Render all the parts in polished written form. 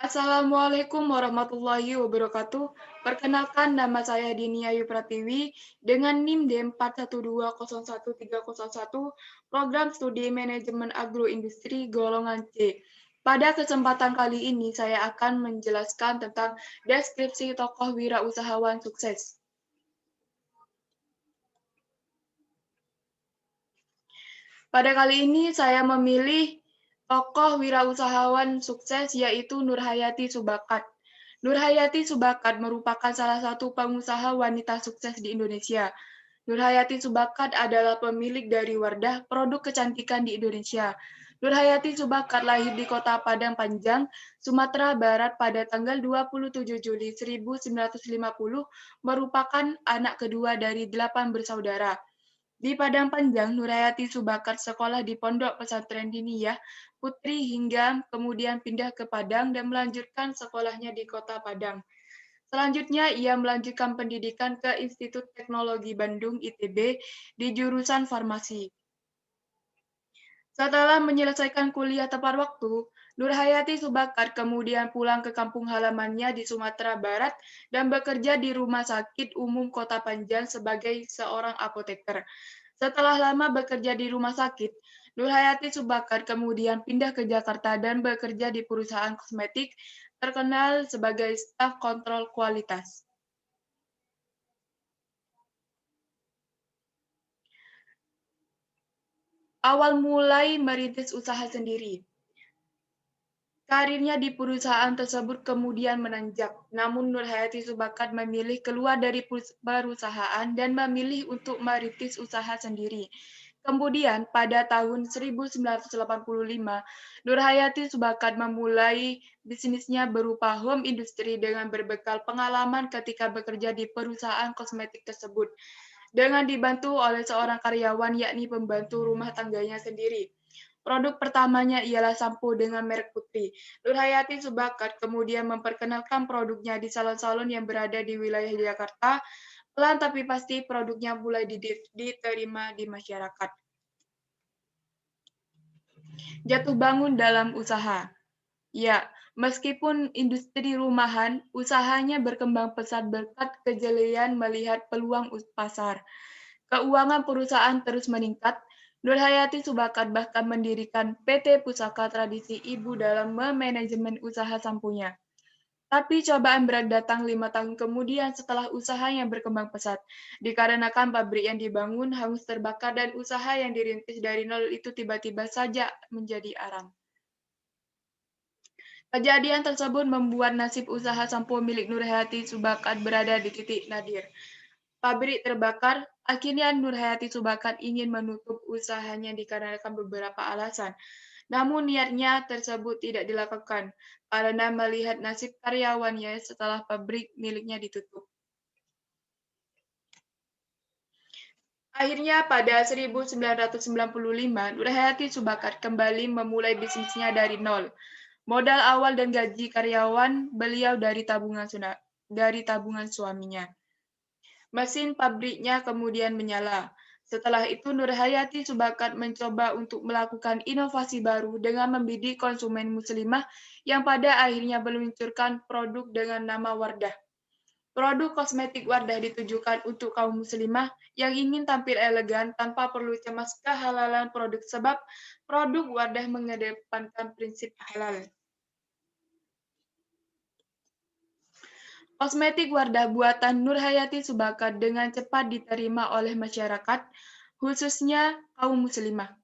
Assalamualaikum warahmatullahi wabarakatuh. Perkenalkan, nama saya Dinia Ayu Pratiwi dengan NIM D41201301, Program Studi Manajemen Agroindustri golongan C. Pada kesempatan kali ini saya akan menjelaskan tentang deskripsi tokoh wirausahawan sukses. Pada kali ini saya memilih tokoh wirausahawan sukses yaitu Nurhayati Subakat. Nurhayati Subakat merupakan salah satu pengusaha wanita sukses di Indonesia. Nurhayati Subakat adalah pemilik dari Wardah produk kecantikan di Indonesia. Nurhayati Subakat lahir di Kota Padang Panjang, Sumatera Barat pada tanggal 27 Juli 1950, merupakan anak kedua dari 8 bersaudara. Di Padang Panjang, Nurhayati Subakat sekolah di Pondok Pesantren Diniyah Putri hingga kemudian pindah ke Padang dan melanjutkan sekolahnya di Kota Padang. Selanjutnya, ia melanjutkan pendidikan ke Institut Teknologi Bandung (ITB) di jurusan farmasi. Setelah menyelesaikan kuliah tepat waktu, Nurhayati Subakat kemudian pulang ke kampung halamannya di Sumatera Barat dan bekerja di Rumah Sakit Umum Kota Panjang sebagai seorang apoteker. Setelah lama bekerja di rumah sakit, Nurhayati Subakat kemudian pindah ke Jakarta dan bekerja di perusahaan kosmetik terkenal sebagai staf kontrol kualitas. Awal mulai merintis usaha sendiri. Karirnya di perusahaan tersebut kemudian menanjak, namun Nurhayati Subakat memilih keluar dari perusahaan dan memilih untuk merintis usaha sendiri. Kemudian, pada tahun 1985, Nurhayati Subakat memulai bisnisnya berupa home industry dengan berbekal pengalaman ketika bekerja di perusahaan kosmetik tersebut, dengan dibantu oleh seorang karyawan yakni pembantu rumah tangganya sendiri. Produk pertamanya ialah sampo dengan merek Putri. Nurhayati Subakat kemudian memperkenalkan produknya di salon-salon yang berada di wilayah Jakarta. Pelan tapi pasti produknya mulai diterima di masyarakat. Jatuh bangun dalam usaha. Ya, meskipun industri rumahan, usahanya berkembang pesat berkat kejelian melihat peluang pasar. Keuangan perusahaan terus meningkat. Nurhayati Subakat bahkan mendirikan PT Pusaka Tradisi Ibu dalam memanajemen usaha sampunya. Tapi cobaan berat datang 5 tahun kemudian setelah usahanya berkembang pesat. Dikarenakan pabrik yang dibangun hangus terbakar dan usaha yang dirintis dari nol itu tiba-tiba saja menjadi arang. Kejadian tersebut membuat nasib usaha sampo milik Nurhayati Subakat berada di titik nadir. Pabrik terbakar, akhirnya Nurhayati Subakat ingin menutup usahanya dikarenakan beberapa alasan. Namun niatnya tersebut tidak dilakukan karena melihat nasib karyawannya setelah pabrik miliknya ditutup. Akhirnya pada 1995, Nurhayati Subakat kembali memulai bisnisnya dari nol. Modal awal dan gaji karyawan beliau dari tabungan suaminya. Mesin pabriknya kemudian menyala. Setelah itu Nurhayati Subakat mencoba untuk melakukan inovasi baru dengan membidik konsumen muslimah yang pada akhirnya meluncurkan produk dengan nama Wardah. Produk kosmetik Wardah ditujukan untuk kaum muslimah yang ingin tampil elegan tanpa perlu cemas kehalalan produk sebab produk Wardah mengedepankan prinsip halal. Kosmetik Wardah buatan Nurhayati Subakat dengan cepat diterima oleh masyarakat, khususnya kaum muslimah.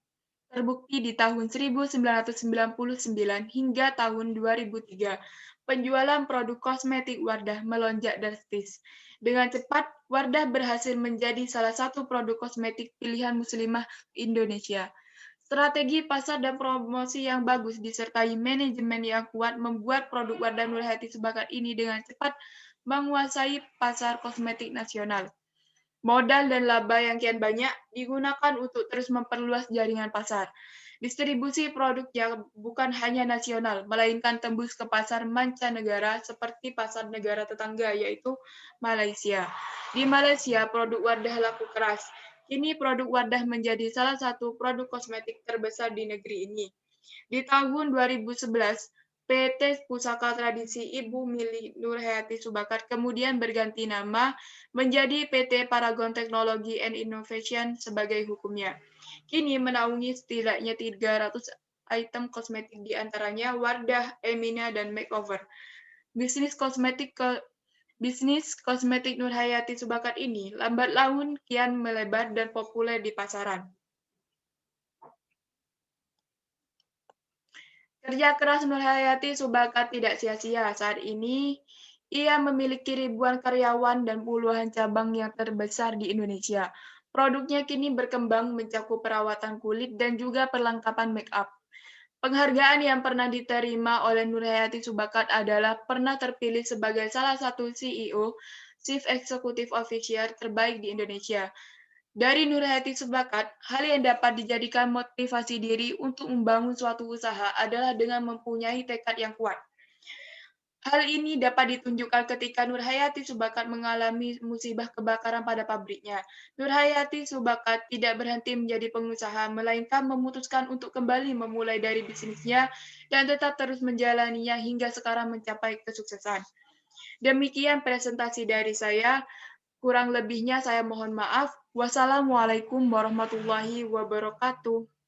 Terbukti di tahun 1999 hingga tahun 2003, penjualan produk kosmetik Wardah melonjak drastis. Dengan cepat, Wardah berhasil menjadi salah satu produk kosmetik pilihan muslimah Indonesia. Strategi pasar dan promosi yang bagus disertai manajemen yang kuat membuat produk Wardah Nurhayati Subakat ini dengan cepat menguasai pasar kosmetik nasional. Modal dan laba yang kian banyak digunakan untuk terus memperluas jaringan pasar. Distribusi produknya bukan hanya nasional, melainkan tembus ke pasar mancanegara seperti pasar negara tetangga, yaitu Malaysia. Di Malaysia, produk Wardah laku keras. Kini produk Wardah menjadi salah satu produk kosmetik terbesar di negeri ini. Di tahun 2011, PT Pusaka Tradisi Ibu Mili Nurhayati Subakat kemudian berganti nama menjadi PT Paragon Technology and Innovation sebagai hukumnya. Kini menaungi setidaknya 300 item kosmetik di antaranya Wardah, Emina, dan Makeover. Bisnis kosmetik Nurhayati Subakat ini lambat laun kian melebar dan populer di pasaran. Kerja keras Nurhayati Subakat tidak sia-sia. Saat ini, ia memiliki ribuan karyawan dan puluhan cabang yang terbesar di Indonesia. Produknya kini berkembang mencakup perawatan kulit dan juga perlengkapan make up. Penghargaan yang pernah diterima oleh Nurhayati Subakat adalah pernah terpilih sebagai salah satu CEO, Chief Executive Officer terbaik di Indonesia. Dari Nurhayati Subakat, hal yang dapat dijadikan motivasi diri untuk membangun suatu usaha adalah dengan mempunyai tekad yang kuat. Hal ini dapat ditunjukkan ketika Nurhayati Subakat mengalami musibah kebakaran pada pabriknya. Nurhayati Subakat tidak berhenti menjadi pengusaha, melainkan memutuskan untuk kembali memulai dari bisnisnya dan tetap terus menjalaninya hingga sekarang mencapai kesuksesan. Demikian presentasi dari saya. Kurang lebihnya saya mohon maaf. Wassalamualaikum warahmatullahi wabarakatuh.